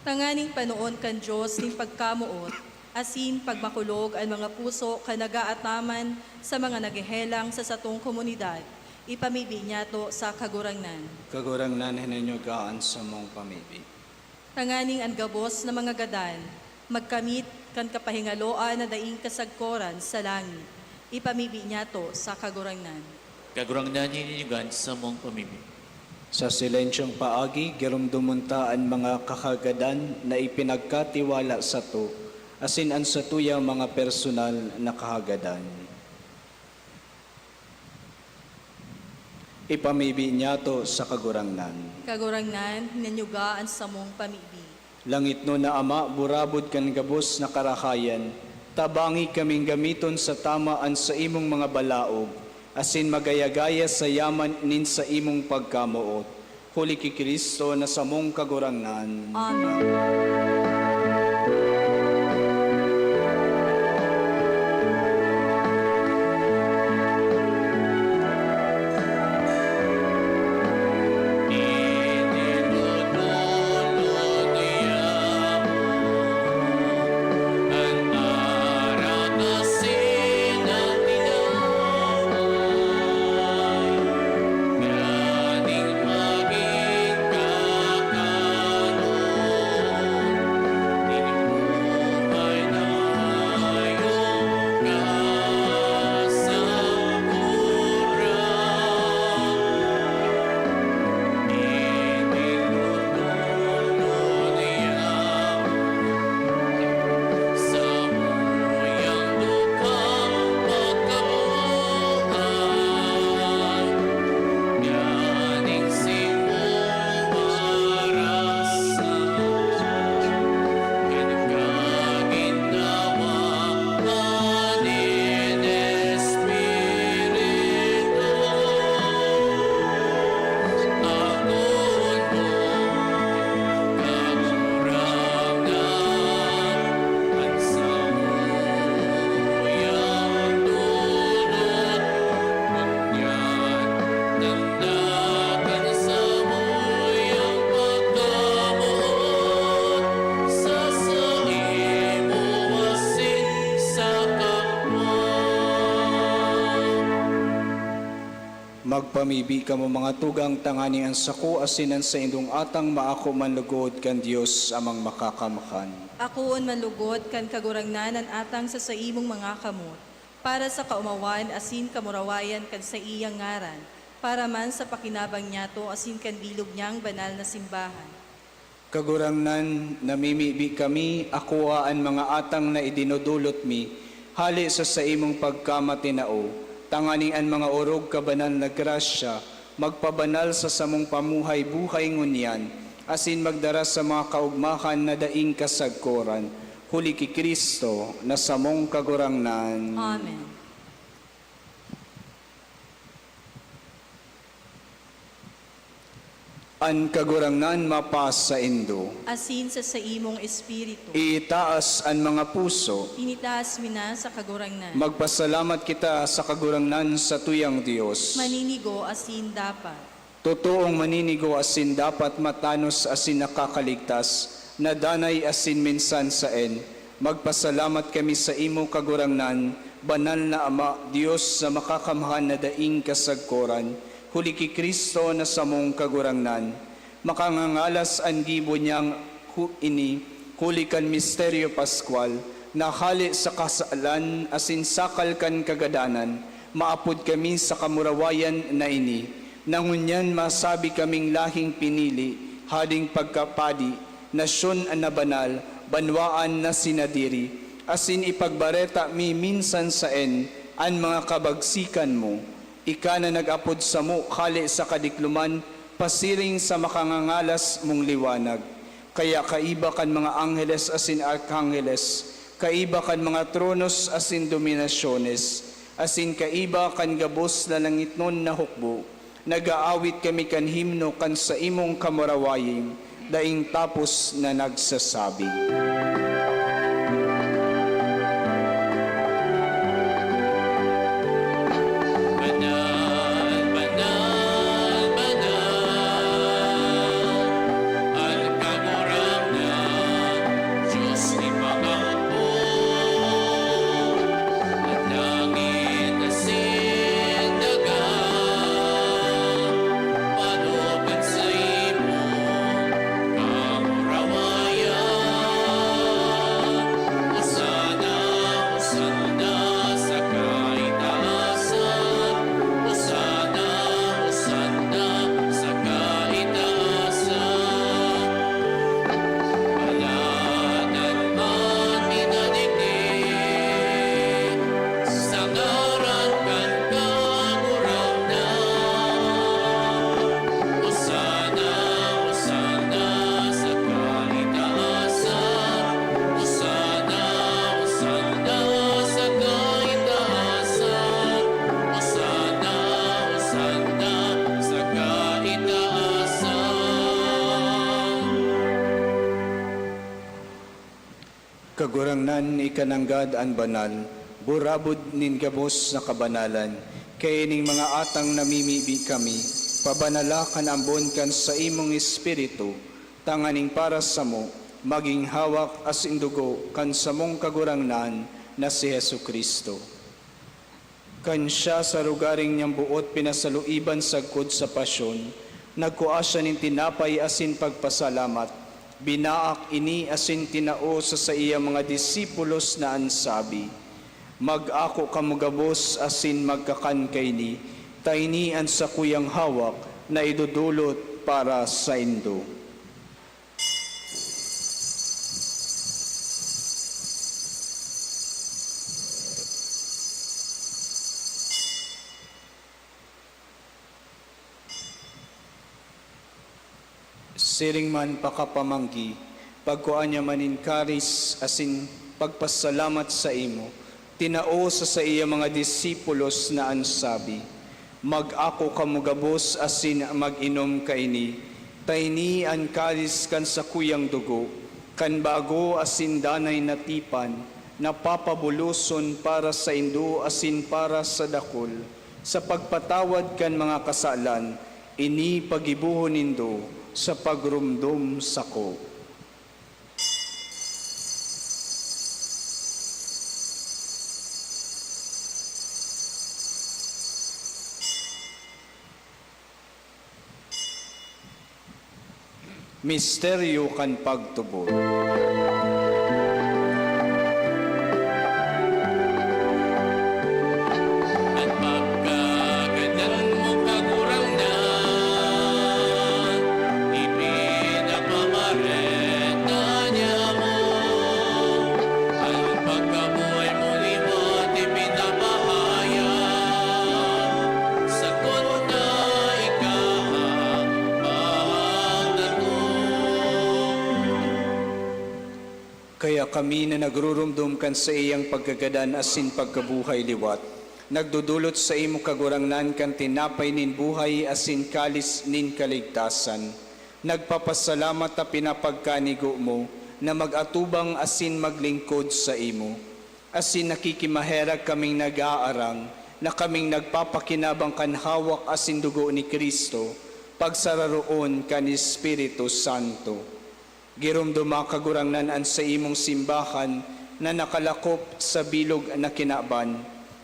A: Tanganing panoon kan Diyos ning pagkamuot, asin pagmakulog ang mga puso kanagaataman sa mga nagehelang sa satong komunidad, ipamibi niyato sa kagurangnan.
B: Kagurangnan hinanyugaan sa mong pamibig.
A: Tanganing ang gabos na mga gadan, magkamit kan kapahingaloan na daing kasagkoran sa langit, ipamibi niyato sa kagurangnan.
C: Kagurangnan hininyugan sa mong pamibig.
B: Sa silensyong paagi, girumdumunta ang mga kakagadan na ipinagkatiwala sa to, asin ang sa tuyang mga personal na kahagadan. Ipamibi niya to sa kagurangnan.
A: Kagurangnan, hinanyugaan sa mong pamibi.
B: Langit no na Ama, burabod kan gabos na karahayan, tabangi kaming gamiton sa tamaan sa imong mga balaog, asin magayagaya sa yaman nin sa imong pagkamuot. Huli ki Kristo na sa mong kagurangnan.
A: Amen.
C: Inilulunod niya ang araw na sinapinaway, ganing maging kakaroon, ninuhay na iyong kasapura. Sa muyang lukang pagkabuhay, ganing simuwarasan, kinagaginawa anin Espiritu, agon mo kagurangnan, ang sa muyang dulot, kunyan nandakan sa muyang pagkamuot, sa imo asin sa kapwa.
B: Magpamibi ka mo mga tugang tangani ang sako asinan sa indong atang maako manlugod kan Dios amang makakamakan.
A: Akoon manlugod kan kagurangnan ang atang sa imong mga kamot, para sa kaumawan asin kamurawayan kan sa iyang ngaran, para man sa pakinabang niyato asin kan bilog niyang banal na simbahan.
B: Kagurangnan, namimibi kami, akuhaan mga atang na idinudulot mi, hali sa imong pagkamatinao, tanganing ang mga orog kabanal na grasya, magpabanal sa samong pamuhay buhay ngunyan, asin magdara sa mga kaugmahan na daing kasagkoran, huli ki Kristo na samong kagurangnan.
A: Amen.
B: An kagurangnan mapas sa indo,
A: Asin sa imong espiritu,
B: itaas an mga puso,
A: initaas mi na sa kagurangnan.
B: magpasalamat kita sa kagurangnan sa tuyang Dios.
A: Maninigo asin dapat.
B: Totoong maninigo asin dapat matanos asin nakakaligtas, na danay asin minsan saen. Magpasalamat kami sa imo kagurangnan, banal na Ama, Diyos sa makakamhan na daing kasagkoran, huli ki Kristo na samong kagurangnan. Makangangalas ang gibo niyang ini, huli kan misteryo Pascual, na hali sa kasalan asin sakal kan kagadanan, maapod kami sa kamurawayan na ini. Nangunyan masabi kaming lahing pinili, hading pagkapadi, nasyon na banal, banwaan na sinadiri, asin ipagbareta mi minsan saen, an mga kabagsikan mo. Ika na nag-apod sa mo, hali sa kadikluman, pasiring sa makangangalas mong liwanag. Kaya kaiba kan mga angheles asin arkangheles, kaiba kan mga tronos asin dominasyones, asin kaiba kan gabos na langitnon na hukbo. Nag-aawit kami kan himno kan sa imong kamurawayin, daing tapos na nagsasabi. Kagurangnan ikananggad an banal, burabod nin gabos na kabanalan, kay ining mga atang namimibi kami, pabanala kan ambon kan sa imong espiritu, tanganing para sa mo, maging hawak as indugo kan sa mong kagurangnan na si Hesu Kristo. Kan siya sa rugaring niyang buot pinasaluiban sagkod sa pasyon, nagkuha siya nin tinapay asin pagpasalamat, binaak ini asin tinao sa iya mga disipulos na ansabi, mag-ako kamugabos asin magkakan kay ni, tainian sa kuyang hawak na idudulot para sa indo. Siring man pakapamanggi, pagkuan niya manin karis asin pagpasalamat sa imo, tinao sa iya mga disipulos na ansabi, mag-ako kamugabos asin mag-inom kaini, tayni an karis kan sa kuyang dugo, kan bago asin danay natipan, napapabuluson para sa indo asin para sa dakol, sa pagpatawad kan mga kasalan, ini pagibuhon nindo, sa pagrumdum sako. Misteryo kan pagtubo.
C: At pagkaganan mo kagurangnan, ipinapamareta niya mo. Ang pagkabuhay mo liwat ipinapahaya, sagot na ikahapag na to.
B: Kaya kami na nagrurumdum kan sa iyang pagkagadan asin pagkabuhay liwat, nagdudulot sa imo kagurangnan kan tinapay nin buhay asin kalis nin kaligtasan. Nagpapasalamat na pinapagkanigo mo na mag-atubang asin maglingkod sa imo. Asin nakikimaherag kaming nag-aarang na kaming nagpapakinabang kan hawak asin dugo ni Kristo, pagsararoon kan Espiritu Santo. Girumduma kagurangnan an sa imong simbahan na nakalakop sa bilog na kinaban,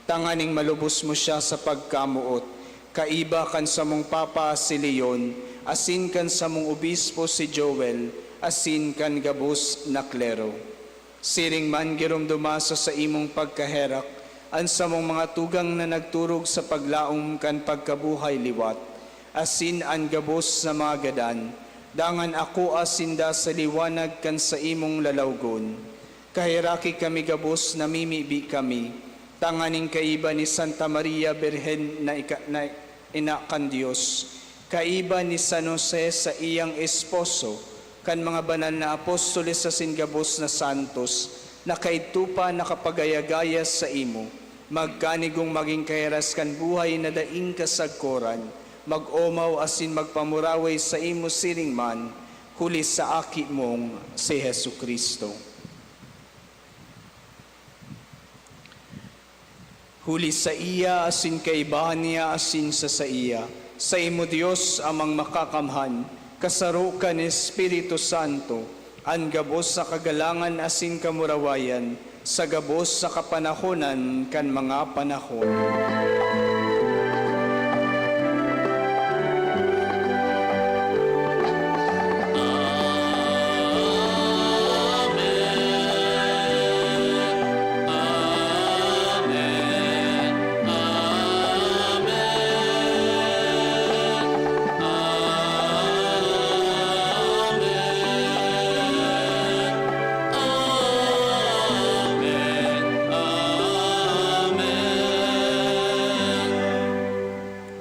B: tanganing malubos mo siya sa pagkamuot, kaiba kan sa mong Papa si Leon, asin kan sa mong Obispo si Joel, asin kan gabos na klero. Siring man girumduma sa imong pagkaherak, an sa mong mga tugang na nagturog sa paglaom kan pagkabuhay liwat, asin an gabos na mga gadan, dangan ako asinda sa liwanag kan sa imong lalawgon. Kahiraki kami gabos na mimibi kami, tanganing kaiba ni Santa Maria Birhen na ina kan Diyos, kaiba ni San Jose sa iyang esposo, kan mga banal na apostoles sa singabos na santos, na kaitupa nakapagayagaya sa imo, magkanigong maging kahiras kan buhay na daing kasagkoran, mag-omaw asin magpamuraway sa imo siring man, huli sa aki mong si Hesu Kristo. Huli sa iya asin kaibahan niya asin sa iya, sa imo Dios amang makakamhan, kasaro kan Espiritu Santo, an gabos sa kagalangan asin kamurawayan, sa gabos sa kapanahonan kan mga panahon.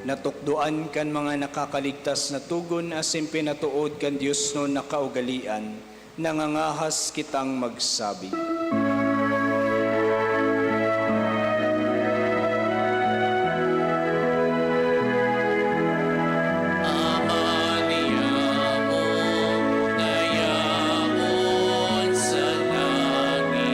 B: Natukdoan kan mga nakakaligtas na tugon asin pinatuod kan Dios no nakaugalian, nangangahas kitang magsabi.
C: Amaniya mo, dayaon sa langit.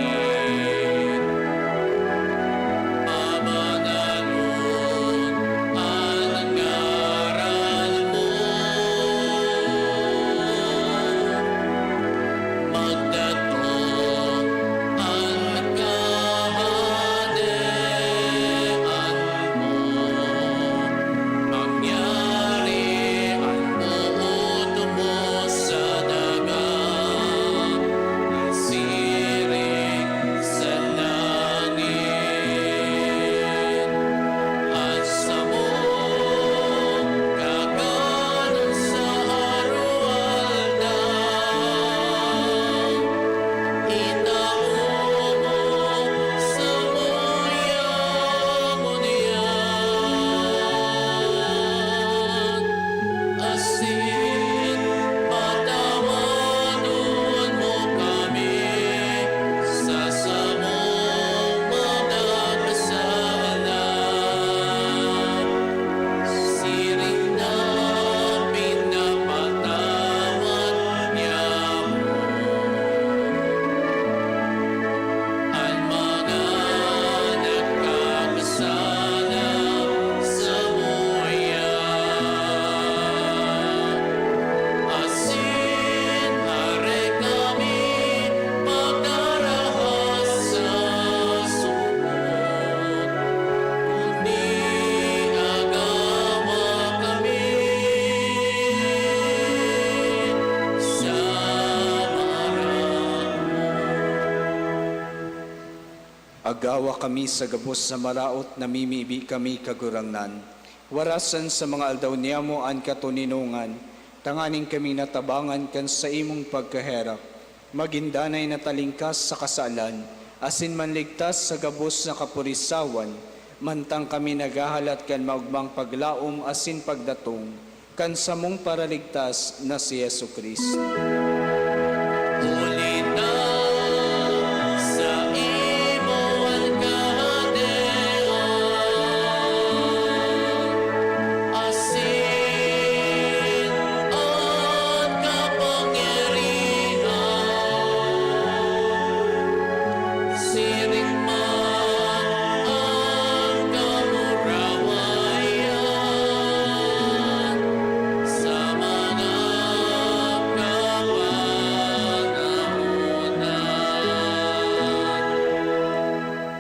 B: Agawa kami sa gabos sa maraot, namimibi kami kagurangnan. Warasan sa mga aldaw niya mo an katuninungan, tanganing kami natabangan kan sa imong pagkaherap. Magindanay na talingkas sa kasalan, asin manligtas sa gabos na kapurisawan, mantang kami nagahalat kan maugmang paglaom asin pagdatong, kan samong paraligtas na si Yesu Kristo.
C: Uli na sa imo ang kahadean, asin ang kapangyarihan, siring man ang kamurawayan, sa mga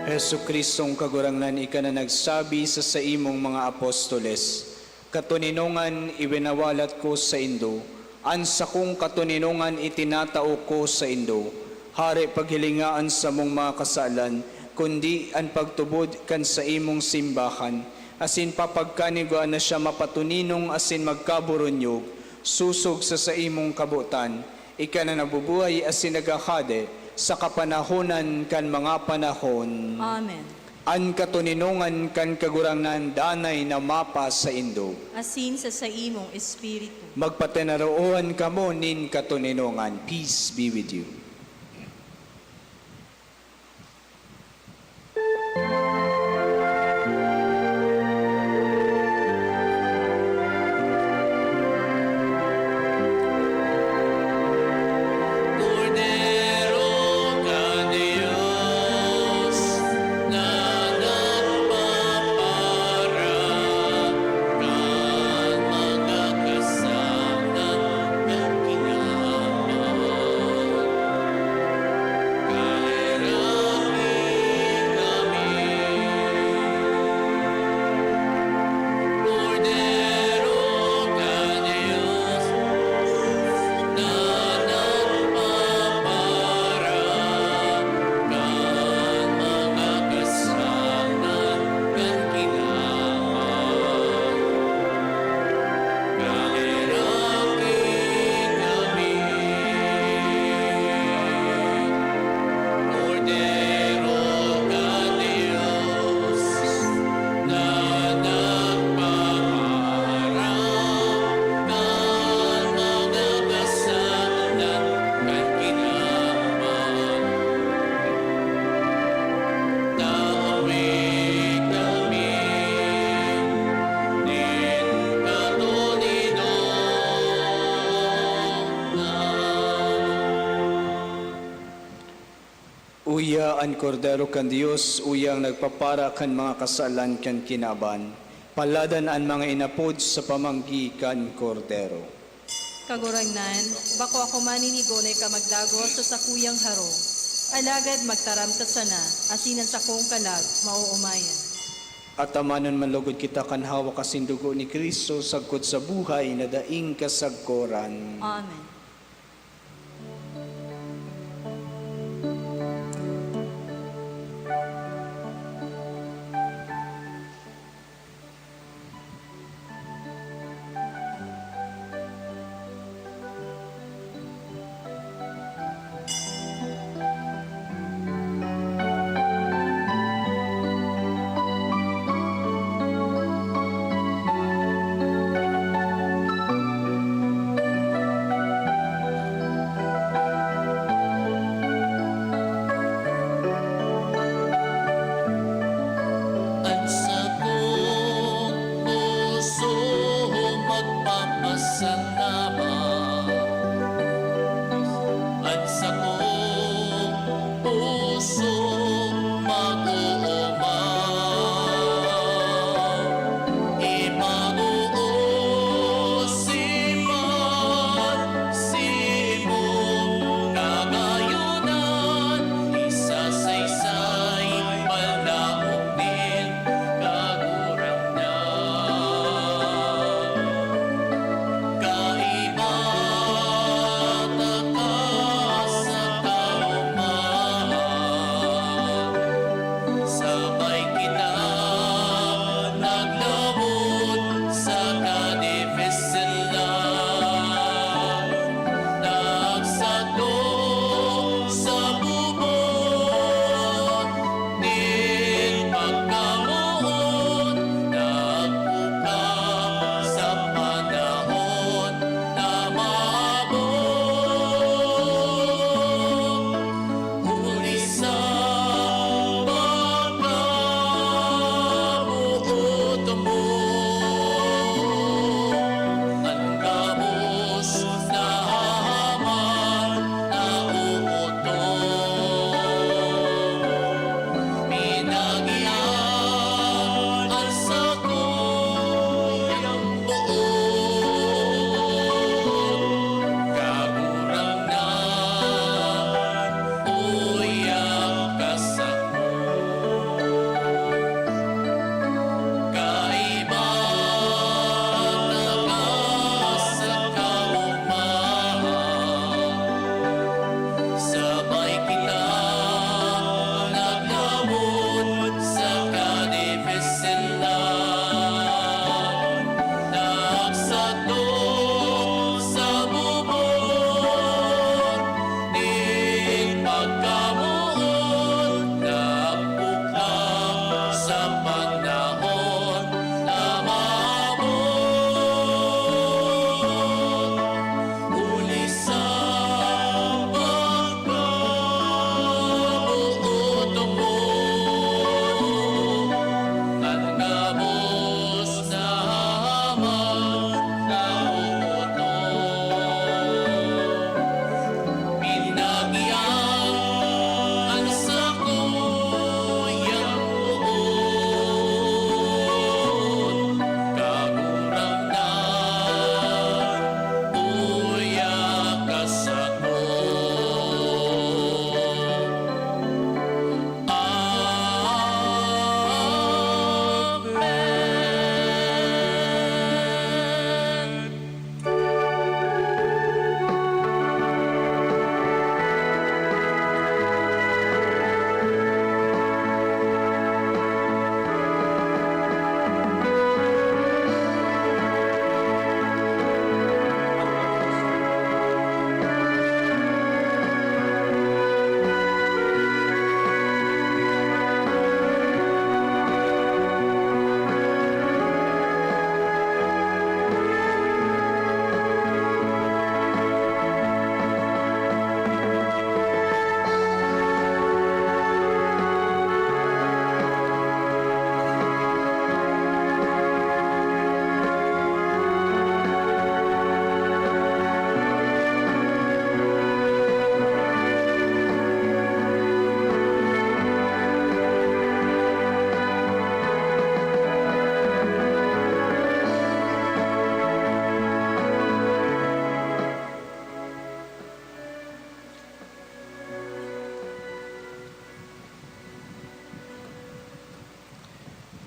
B: Hesu Kristong kagurangnan, ika na nagsabi sa imong mga apostoles, katuninungan iwinawalat ko sa Indo, ansa kong katuninungan itinatao ko sa Indo, hari paghilingaan sa mong mga kasalan, kundi ang pagtubod kan sa imong simbahan, asin papagkaniguan na siya mapatuninong asin magkaburonyog, susog sa imong kabutan, ika na nabubuhay asin nagakade, sa kapanahonan kan mga panahon.
A: Amen.
B: An katuninungan kan kagurangnan danay na mapa sa Indo.
A: Asin sa imong espiritu.
B: Magpatenaroohan kamo nin katuninungan. Peace be with you.
C: Cordero ka Diyos, na nagpapara kan mga kasama ng kinahaman. Kahiramin kami. Cordero ka Diyos, na nagpapara kan mga kasama ng kinahaman. Kahiramin kami. Cordero ka Diyos, na nagpapara kan mga kasalanan kan kinahaman. Tawid kami, nin katuninong.
B: Uya an kordero kan Dios, uyang nagpapara kan mga kasalan kan kinaban. Paladan an mga inapod sa pamanggi kan kordero.
A: Kagurangnan, bako ako maninigonay ka magdagos sa sakuyang haro. Alagad magtaram ta sana, asinan sa kong kalag, mauumayan.
B: At amanon manlugod kita kan hawa kasindugo ni Kristo sagkod sa buhay na daing kasagkoran.
A: Amen.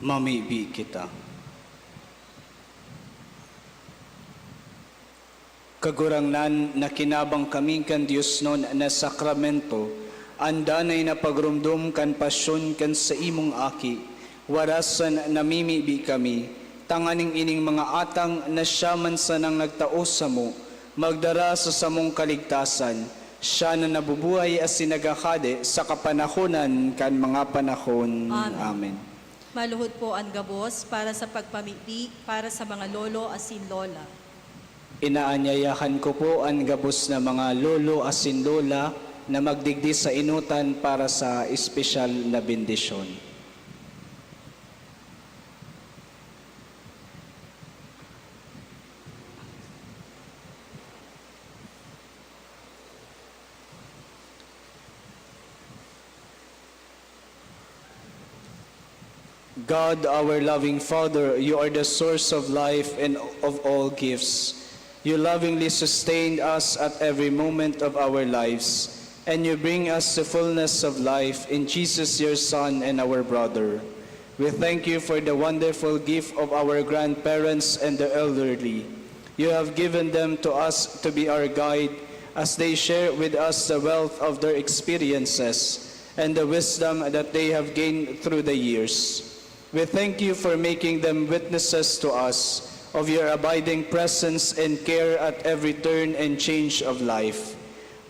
B: Mamibi kita. Kagurangnan na kinabang kami kan Diyos non na sakramento, andanay na pagrumdum kan pasyon kan sa imong aki, warasan namimibi kami, tanganing ining mga atang na siya man sanang nagtaos sa mo, magdara sa samong kaligtasan, siya na nabubuhay as sinagakade sa kapanahonan kan mga panahon.
A: Amen.
B: Amen.
A: Maluhod po ang gabos para sa pagpamiti para sa mga lolo asin lola.
B: Inaanyayahan ko po ang gabos na mga lolo asin lola na magdigdi sa inutan para sa espesyal na bendisyon. God, our loving Father, you are the source of life and of all gifts. You lovingly sustained us at every moment of our lives, and you bring us the fullness of life in Jesus, your Son and our brother. We thank you for the wonderful gift of our grandparents and the elderly. You have given them to us to be our guide as they share with us the wealth of their experiences and the wisdom that they have gained through the years. We thank you for making them witnesses to us of your abiding presence and care at every turn and change of life.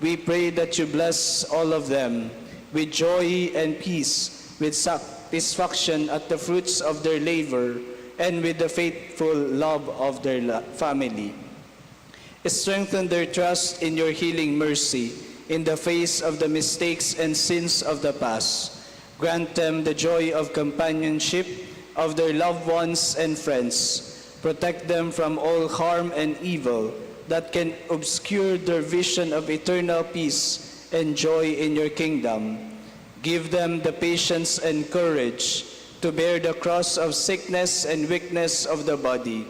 B: We pray that you bless all of them with joy and peace, with satisfaction at the fruits of their labor, and with the faithful love of their family. Strengthen their trust in your healing mercy in the face of the mistakes and sins of the past. Grant them the joy of companionship of their loved ones and friends. Protect them from all harm and evil that can obscure their vision of eternal peace and joy in your kingdom. Give them the patience and courage to bear the cross of sickness and weakness of the body.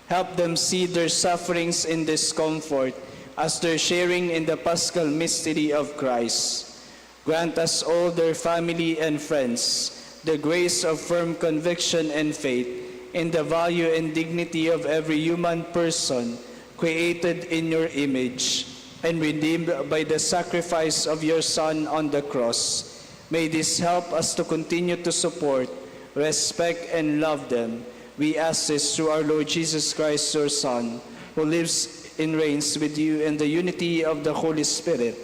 B: Help them see their sufferings in discomfort as their sharing in the Paschal mystery of Christ. Grant us all, their family and friends, the grace of firm conviction and faith in the value and dignity of every human person created in your image and redeemed by the sacrifice of your Son on the cross. May this help us to continue to support, respect, and love them. We ask this through our Lord Jesus Christ, your Son, who lives and reigns with you in the unity of the Holy Spirit,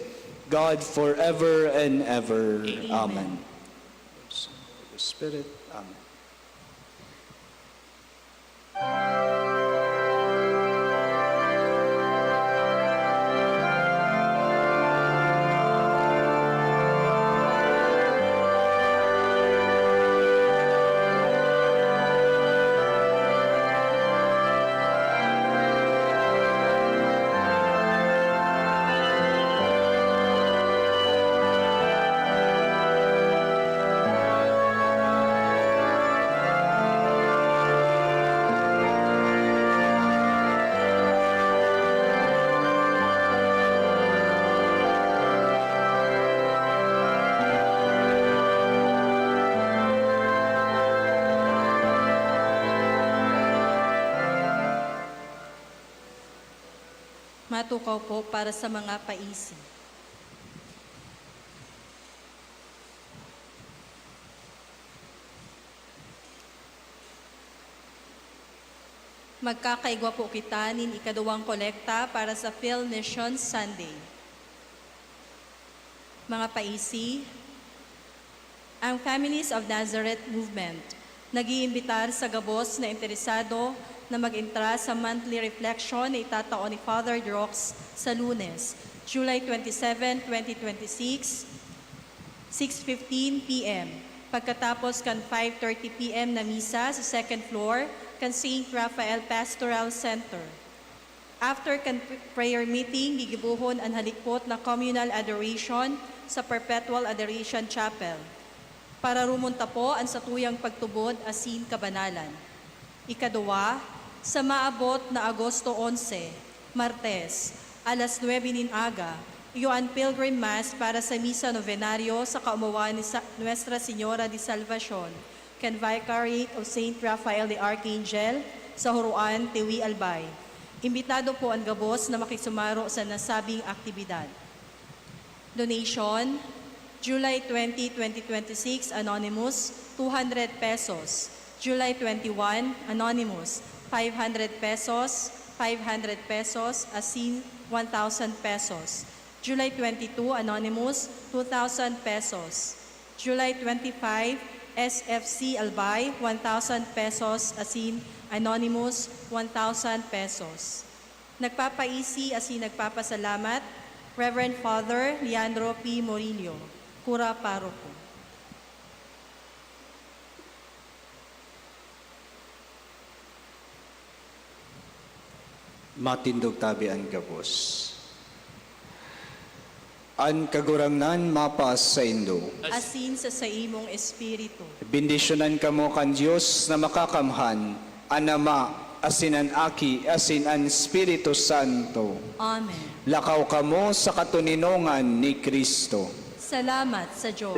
B: God forever and ever. Amen. Holy Spirit. Amen.
A: Matukaw po para sa mga paisi. Magkakaigwa po kita nin ikaduwang kolekta para sa Phil Mission Sunday. Mga paisi, ang Families of Nazareth Movement nag-iimbitar sa gabos na interesado na mag-intra sa monthly reflection na itataon ni Father Drox sa Lunes, July 27, 2026, 6:15 p.m. Pagkatapos kan 5:30 p.m. na misa sa second floor kan St. Raphael Pastoral Center. After kan prayer meeting, gigibuhon ang halikpot na communal adoration sa Perpetual Adoration Chapel. Para rumunta po ang satuyang pagtubod asin kabanalan. Ikaduwa, sa maabot na Agosto 11, Martes, alas 9 nin aga, iyon Pilgrim Mass para sa Misa Novenario sa Kaumawan ni Nuestra Señora de Salvacion, can Vicariate of Saint Raphael the Archangel sa Huruan, Tiwi, Albay. Imbitado po ang gabos na makisumaro sa nasabing aktibidad. Donation, July 20, 2026, Anonymous, 200 pesos. July 21, Anonymous, 500 pesos, 500 pesos, Asin, 1,000 pesos. July 22, Anonymous, 2,000 pesos. July 25, SFC Albay, 1,000 pesos, Asin, Anonymous, 1,000 pesos. Nagpapaisi, Asin nagpapasalamat, Reverend Father Leandro P. Morillo, Cura Paroko.
B: Matindog tabi ang gabos. An kagurangnan mapas sa Indo.
A: Asin sa saimong espiritu.
B: Bendisyonan kamo kan Diyos na makakamhan, an Ama, asin an Aki, asin an Espiritu Santo.
A: Amen.
B: Lakaw kamo sa katuninongan ni Kristo.
A: Salamat sa Diyos.